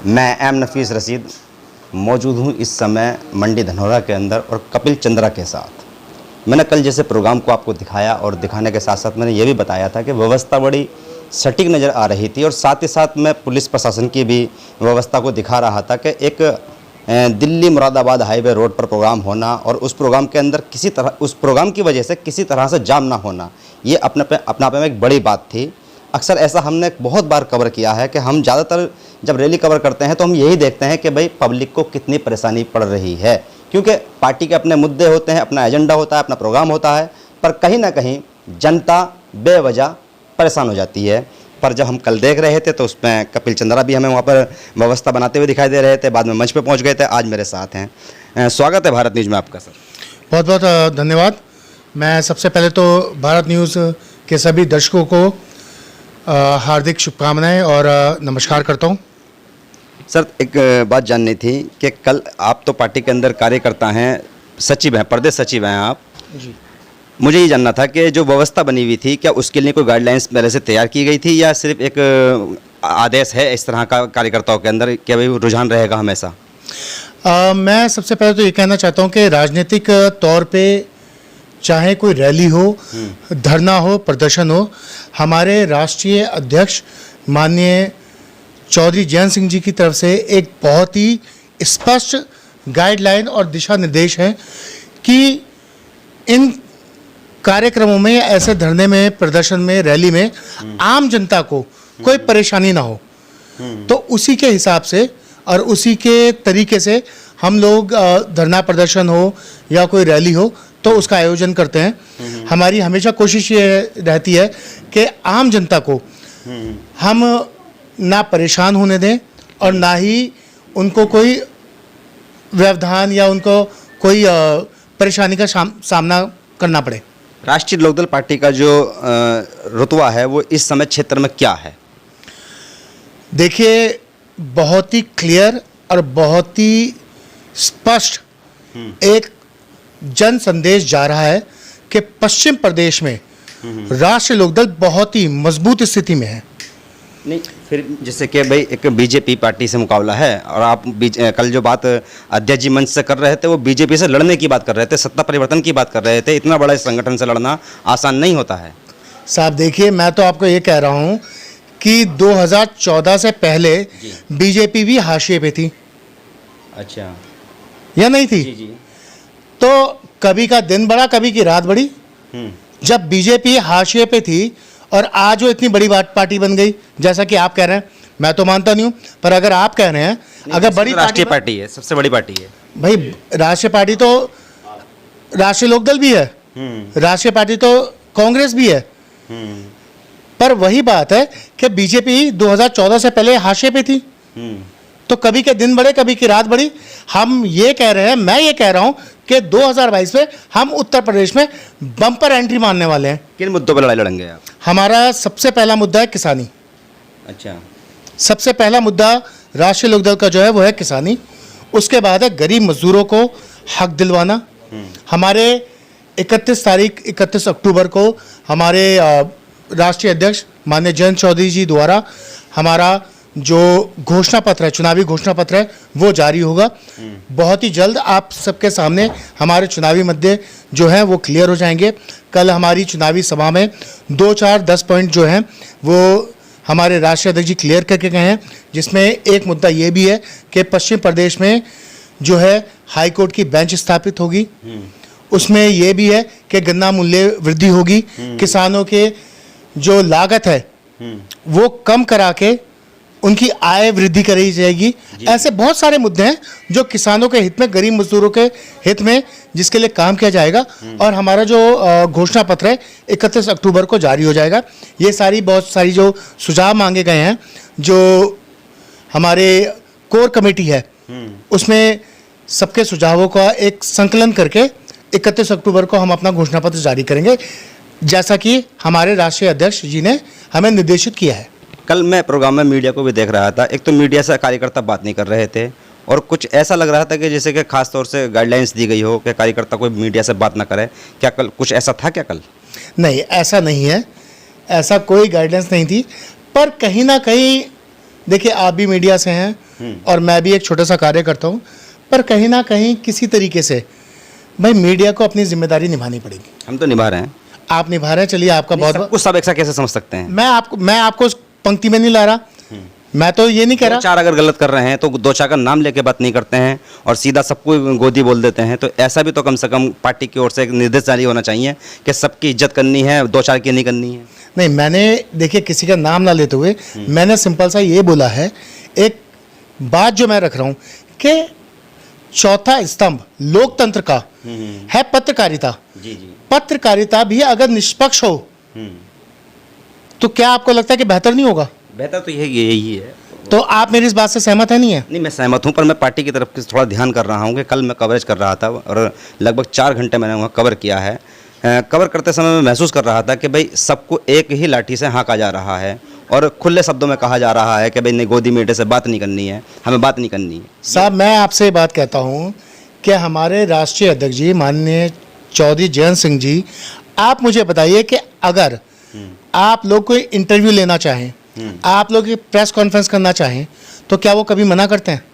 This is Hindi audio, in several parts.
मैं एम नफीस रशीद मौजूद हूँ इस समय मंडी धनौरा के अंदर और कपिल चंद्रा के साथ। मैंने कल जैसे प्रोग्राम को आपको दिखाया और दिखाने के साथ साथ मैंने ये भी बताया था कि व्यवस्था बड़ी सटीक नज़र आ रही थी और साथ ही साथ मैं पुलिस प्रशासन की भी व्यवस्था को दिखा रहा था कि एक दिल्ली मुरादाबाद हाईवे रोड पर प्रोग्राम होना और उस प्रोग्राम के अंदर किसी तरह उस प्रोग्राम की वजह से किसी तरह से जाम ना होना, ये अपना पे में एक बड़ी बात थी। अक्सर ऐसा हमने बहुत बार कवर किया है कि हम ज़्यादातर जब रैली कवर करते हैं तो हम यही देखते हैं कि भाई पब्लिक को कितनी परेशानी पड़ रही है, क्योंकि पार्टी के अपने मुद्दे होते हैं, अपना एजेंडा होता है, अपना प्रोग्राम होता है, पर कहीं ना कहीं जनता बेवजह परेशान हो जाती है। पर जब हम कल देख रहे थे तो उसमें कपिल चंद्रा भी हमें वहाँ पर व्यवस्था बनाते हुए दिखाई दे रहे थे, बाद में मंच पे पहुँच गए थे, आज मेरे साथ हैं। स्वागत है भारत न्यूज़ में आपका सर। बहुत बहुत धन्यवाद। मैं सबसे पहले तो भारत न्यूज़ के सभी दर्शकों को हार्दिक शुभकामनाएं और नमस्कार करता हूं। सर एक बात जाननी थी कि कल आप तो पार्टी के अंदर कार्यकर्ता हैं, सचिव हैं, प्रदेश सचिव हैं आप जी। मुझे ये जानना था कि जो व्यवस्था बनी हुई थी क्या उसके लिए कोई गाइडलाइंस पहले से तैयार की गई थी या सिर्फ एक आदेश है इस तरह का कार्यकर्ताओं के अंदर, क्या भाई रुझान रहेगा हमेशा? मैं सबसे पहले तो ये कहना चाहता हूं कि राजनीतिक तौर पे चाहे कोई रैली हो, धरना हो, प्रदर्शन हो, हमारे राष्ट्रीय अध्यक्ष माननीय चौधरी जयंत सिंह जी की तरफ से एक बहुत ही स्पष्ट गाइडलाइन और दिशा निर्देश है कि इन कार्यक्रमों में, ऐसे धरने में, प्रदर्शन में, रैली में आम जनता को कोई परेशानी ना हो। तो उसी के हिसाब से और उसी के तरीके से हम लोग धरना प्रदर्शन हो या कोई रैली हो तो उसका आयोजन करते हैं। हमारी हमेशा कोशिश ये रहती है कि आम जनता को हम ना परेशान होने दें और ना ही उनको कोई व्यवधान या उनको कोई परेशानी का सामना करना पड़े। राष्ट्रीय लोकदल पार्टी का जो रुतबा है वो इस समय क्षेत्र में क्या है? देखिए, बहुत ही क्लियर और बहुत ही स्पष्ट एक जन संदेश जा रहा है कि पश्चिम प्रदेश में राष्ट्रीय लोकदल बहुत ही मजबूत स्थिति में है। नहीं, फिर जैसे कि भाई एक बीजेपी पार्टी से मुकाबला है और आप कल जो बात अध्यक्ष जी मंच से कर रहे थे वो बीजेपी से लड़ने की बात कर रहे थे, सत्ता परिवर्तन की बात कर रहे थे। इतना बड़ा इस संगठन से लड़ना आसान नहीं होता है साहब। देखिए, मैं तो आपको ये कह रहा हूँ कि 2014 से पहले बीजेपी भी हाशिए पे थी। अच्छा, या नहीं थी? जी जी। तो कभी का दिन बढ़ा, कभी की रात बढ़ी। जब बीजेपी हाशिए पे थी और आज वो इतनी बड़ी पार्टी बन गई, जैसा कि आप कह रहे हैं, मैं तो मानता नहीं हूँ, पर अगर आप कह रहे हैं अगर बड़ी राष्ट्रीय पार्टी है, सबसे बड़ी पार्टी है भाई, राष्ट्रीय पार्टी तो राष्ट्रीय लोकदल भी है, राष्ट्रीय पार्टी तो कांग्रेस भी है। पर वही बात है कि बीजेपी 2014 से पहले हाशिए पे थी, तो कभी के दिन बढ़े, कभी की रात बढ़ी। हम ये कह रहे हैं, मैं ये कह रहा हूं कि 2022 में हम उत्तर प्रदेश में बम्पर एंट्री मारने वाले हैं। किन मुद्दों पर लड़ाई लड़ेंगे आप? हमारा सबसे पहला मुद्दा है किसानी। अच्छा, सबसे पहला मुद्दा राष्ट्रीय लोकदल का जो है वो है किसानी। उसके बाद है गरीब मजदूरों को हक दिलवाना। हमारे 31 अक्टूबर को हमारे राष्ट्रीय अध्यक्ष माननीय जयंत चौधरी जी द्वारा हमारा जो घोषणा पत्र है, चुनावी घोषणा पत्र है, वो जारी होगा। बहुत ही जल्द आप सबके सामने हमारे चुनावी मुद्दे जो हैं वो क्लियर हो जाएंगे। कल हमारी चुनावी सभा में 2-4-10 पॉइंट जो हैं वो हमारे राष्ट्रीय अध्यक्ष जी क्लियर करके गए हैं, जिसमें एक मुद्दा ये भी है कि पश्चिम प्रदेश में जो है हाई कोर्ट की बेंच स्थापित होगी। उसमें ये भी है कि गन्ना मूल्य वृद्धि होगी, किसानों के जो लागत है वो कम करा के उनकी आय वृद्धि करी जाएगी। ऐसे बहुत सारे मुद्दे हैं जो किसानों के हित में, गरीब मजदूरों के हित में, जिसके लिए काम किया जाएगा। और हमारा जो घोषणा पत्र है 31 अक्टूबर को जारी हो जाएगा। ये बहुत सारी जो सुझाव मांगे गए हैं, जो हमारे कोर कमेटी है उसमें सबके सुझावों का एक संकलन करके 31 अक्टूबर को हम अपना घोषणा पत्र जारी करेंगे, जैसा कि हमारे राष्ट्रीय अध्यक्ष जी ने हमें निर्देशित किया है। कल मैं प्रोग्राम में मीडिया को भी देख रहा था, एक तो मीडिया से कार्यकर्ता बात नहीं कर रहे थे और कुछ ऐसा लग रहा था कि जैसे कि खास तौर से गाइडलाइंस दी गई हो कि कार्यकर्ता कोई मीडिया से बात ना करे। क्या कल कुछ ऐसा था क्या? कल नहीं, ऐसा नहीं है, ऐसा कोई गाइडलाइंस नहीं थी। पर कहीं ना कहीं देखिए, आप भी मीडिया से हैं और मैं भी एक छोटा सा कार्य करता हूँ, पर कहीं ना कहीं किसी तरीके से भाई मीडिया को अपनी जिम्मेदारी निभानी पड़ेगी। हम तो निभा रहे हैं। आप निभा रहे हैं, चलिए आपका बहुत सब कुछ सब ऐसा कैसे समझ सकते हैं? मैं आपको उस पंक्ति में नहीं ला रहा, मैं तो ये नहीं कह दो रहा। चार अगर गलत कर रहे हैं तो दो चार का नाम लेके बात नहीं करते हैं और सीधा सबको गोदी बोल देते हैं, तो ऐसा भी तो कम से कम पार्टी की ओर से एक निर्देश जारी होना चाहिए कि सबकी इज्जत करनी है, दो चार की नहीं करनी है। नहीं, मैंने देखिए किसी का नाम ना लेते हुए मैंने सिंपल सा ये बोला है, एक बात जो मैं रख रहा हूँ कि चौथा स्तंभ लोकतंत्र का है पत्रकारिता। जी जी। पत्रकारिता भी अगर निष्पक्ष हो तो क्या आपको लगता है कि बेहतर नहीं होगा? बेहतर तो यही है। तो आप मेरी इस बात से सहमत है नहीं है? नहीं, मैं सहमत हूँ, पर मैं पार्टी की तरफ से थोड़ा ध्यान कर रहा हूँ कि कल मैं कवरेज कर रहा था और लगभग 4 घंटे मैंने वहाँ कवर किया है। कवर करते समय मैं महसूस कर रहा था कि भाई सबको एक ही लाठी से हाँका जा रहा है और खुले शब्दों में कहा जा रहा है कि भाई नहीं, गोदी मीडिया से बात नहीं करनी है, हमें बात नहीं करनी है। साहब, मैं आपसे बात कहता हूँ कि हमारे राष्ट्रीय अध्यक्ष जी माननीय चौधरी जयंत सिंह जी, आप मुझे बताइए कि अगर आप लोग कोई इंटरव्यू लेना चाहें, आप लोग प्रेस कॉन्फ्रेंस करना चाहें, तो क्या वो कभी मना करते हैं?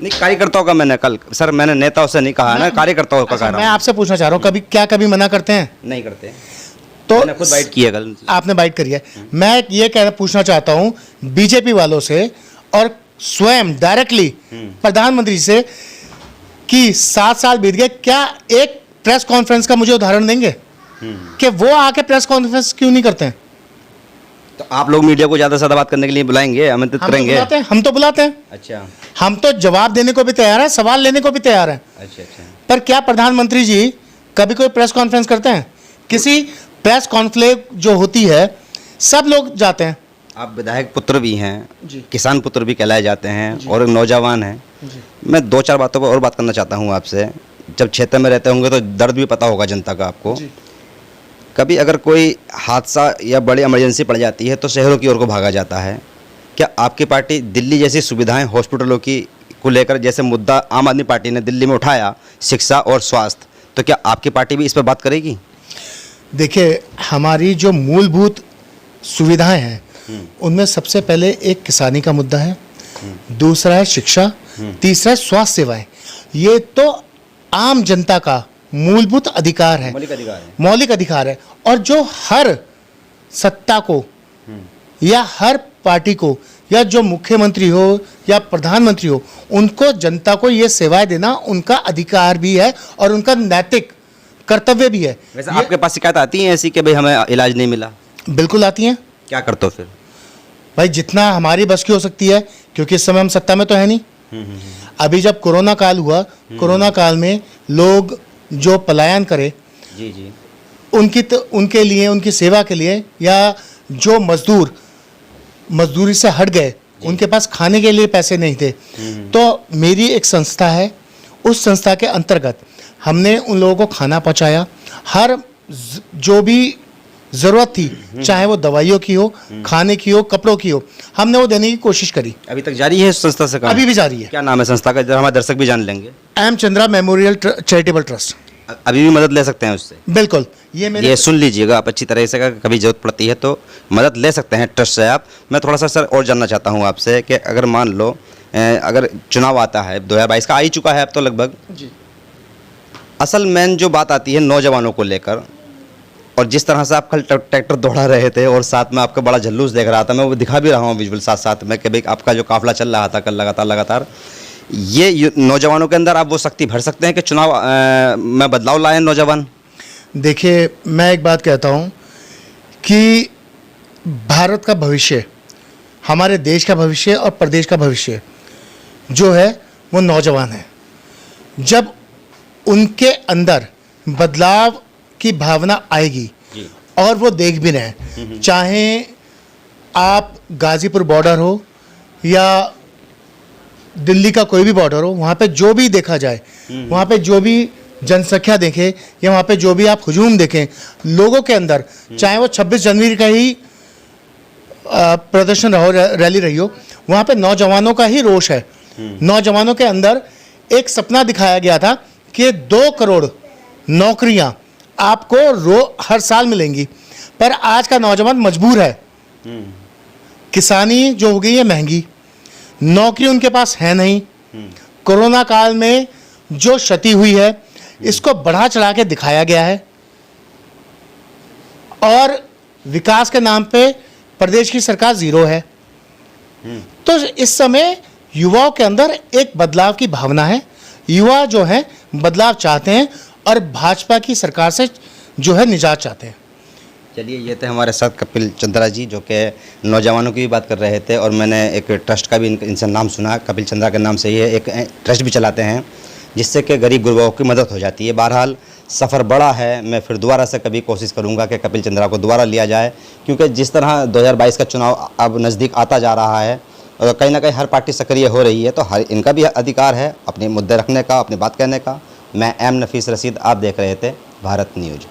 नहीं, कार्यकर्ताओं का मैंने नेताओं से नहीं कहा ना, कार्यकर्ताओं का कह मैं रहा हूँ। आपसे पूछना चाह रहा हूँ, कभी मना करते हैं? नहीं करते। तो मैंने खुद बाइट की है कल। आपने बाइट करी है। मैं ये पूछना चाहता हूँ बीजेपी वालों से और स्वयं डायरेक्टली प्रधानमंत्री से कि 7 साल बीत गए, क्या एक प्रेस कॉन्फ्रेंस का मुझे उदाहरण देंगे कि वो आके प्रेस कॉन्फ्रेंस क्यों नहीं करते हैं? तो आप लोग मीडिया को ज़्यादा से ज़्यादा बात करने के लिए बुलाएंगे, आमंत्रित करेंगे? हम तो बुलाते हैं। अच्छा हम तो जवाब देने को भी तैयार हैं, सवाल लेने को भी तैयार हैं। अच्छा अच्छा। पर क्या प्रधानमंत्री जी कभी कोई प्रेस कॉन्फ्रेंस करते हैं? किसी प्रेस कॉन्फ्लेव जो होती है सब लोग जाते हैं। आप विधायक पुत्र भी हैं, जी। किसान पुत्र भी कहलाए जाते हैं और एक नौजवान हैं। मैं 2-4 बातों पर और बात करना चाहता हूँ आपसे। जब क्षेत्र में रहते होंगे तो दर्द भी पता होगा जनता का आपको। कभी अगर कोई हादसा या बड़ी इमरजेंसी पड़ जाती है तो शहरों की ओर को भागा जाता है। क्या आपकी पार्टी दिल्ली जैसी सुविधाएं हॉस्पिटलों की को लेकर, जैसे मुद्दा आम आदमी पार्टी ने दिल्ली में उठाया, शिक्षा और स्वास्थ्य, तो क्या आपकी पार्टी भी इस पर बात करेगी? देखिए, हमारी जो मूलभूत सुविधाएं हैं उनमें सबसे पहले एक किसानी का मुद्दा है, दूसरा है शिक्षा, तीसरा है स्वास्थ्य सेवाएं। ये तो आम जनता का मूलभूत अधिकार है, मौलिक अधिकार है। और जो हर सत्ता को या हर पार्टी को या जो मुख्यमंत्री हो या प्रधानमंत्री हो, उनको जनता को ये सेवाएं देना उनका अधिकार भी है और उनका नैतिक कर्तव्य भी है। वैसे आपके पास शिकायत आती है ऐसी कि भाई हमें इलाज नहीं मिला? बिल्कुल आती हैं। क्या करते हो फिर? भाई जितना हमारी बस की हो सकती है, क्योंकि इस समय हम सत्ता में तो है नहीं। अभी जब कोरोना काल हुआ, कोरोना काल में लोग जो पलायन करे, जी जी, उनके लिए, उनकी सेवा के लिए, या जो मजदूरी से हट गए, उनके पास खाने के लिए पैसे नहीं थे, तो मेरी एक संस्था है, उस संस्था के अंतर्गत हमने उन लोगों को खाना पहुंचाया। हर जो भी ज़रूरत थी, चाहे वो दवाइयों की हो, खाने की हो, कपड़ों की हो, हमने वो देने की कोशिश करी। अभी तक जारी है इस संस्था से काम? अभी भी जारी है। क्या नाम है संस्था का, जरा हमारे दर्शक भी जान लेंगे? M Chandra memorial charitable trust. अभी भी मदद ले सकते हैं उससे? बिल्कुल। ये सुन लीजिएगा आप अच्छी तरह से, कभी जरूरत पड़ती है तो मदद ले सकते हैं ट्रस्ट से आप। मैं थोड़ा सा सर और जानना चाहता हूँ आपसे कि अगर मान लो अगर चुनाव आता है, 2022 का आ ही चुका है अब तो लगभग जी, असल मेन जो बात आती है नौजवानों को लेकर, और जिस तरह से आप कल ट्रैक्टर दौड़ा रहे थे और साथ में आपका बड़ा जुलूस देख रहा था, मैं वो दिखा भी रहा हूँ विजुअल साथ साथ में कि भाई आपका जो काफिला चल रहा था कल लगातार, ये नौजवानों के अंदर आप वो शक्ति भर सकते हैं कि चुनाव में बदलाव लाए नौजवान? देखिए, मैं एक बात कहता हूँ कि भारत का भविष्य, हमारे देश का भविष्य और प्रदेश का भविष्य जो है वो नौजवान है। जब उनके अंदर बदलाव की भावना आएगी, और वो देख भी रहे हैं, चाहे आप गाज़ीपुर बॉर्डर हो या दिल्ली का कोई भी बॉर्डर हो, वहाँ पे जो भी देखा जाए, वहाँ पे जो भी जनसंख्या देखें या वहाँ पे जो भी आप हुजूम देखें लोगों के अंदर, चाहे वो 26 जनवरी का ही प्रदर्शन रहो, रैली रही हो, वहाँ पे नौजवानों का ही रोष है। नौजवानों के अंदर एक सपना दिखाया गया था कि 2 करोड़ नौकरियाँ आपको हर साल मिलेंगी, पर आज का नौजवान मजबूर है। किसानी जो हो गई है महंगी, नौकरी उनके पास है नहीं। कोरोना काल में जो क्षति हुई है इसको बढ़ा चढ़ा के दिखाया गया है और विकास के नाम पे प्रदेश की सरकार जीरो है। तो इस समय युवाओं के अंदर एक बदलाव की भावना है। युवा जो है बदलाव चाहते हैं और भाजपा की सरकार से जो है निजात चाहते हैं। चलिए, ये थे हमारे साथ कपिल चंद्रा जी, जो कि नौजवानों की भी बात कर रहे थे और मैंने एक ट्रस्ट का भी इनसे नाम सुना, कपिल चंद्रा के नाम से ये एक ट्रस्ट भी चलाते हैं जिससे कि गरीब गुरबाओं की मदद हो जाती है। बहरहाल सफ़र बड़ा है, मैं फिर दोबारा से कभी कोशिश करूंगा कि कपिल चंद्रा को दोबारा लिया जाए, क्योंकि जिस तरह 2022 का चुनाव अब नज़दीक आता जा रहा है और कहीं ना कहीं हर पार्टी सक्रिय हो रही है, तो हर इनका भी अधिकार है अपने मुद्दे रखने का, अपनी बात कहने का। मैं एम नफीस रशीद, आप देख रहे थे भारत न्यूज़।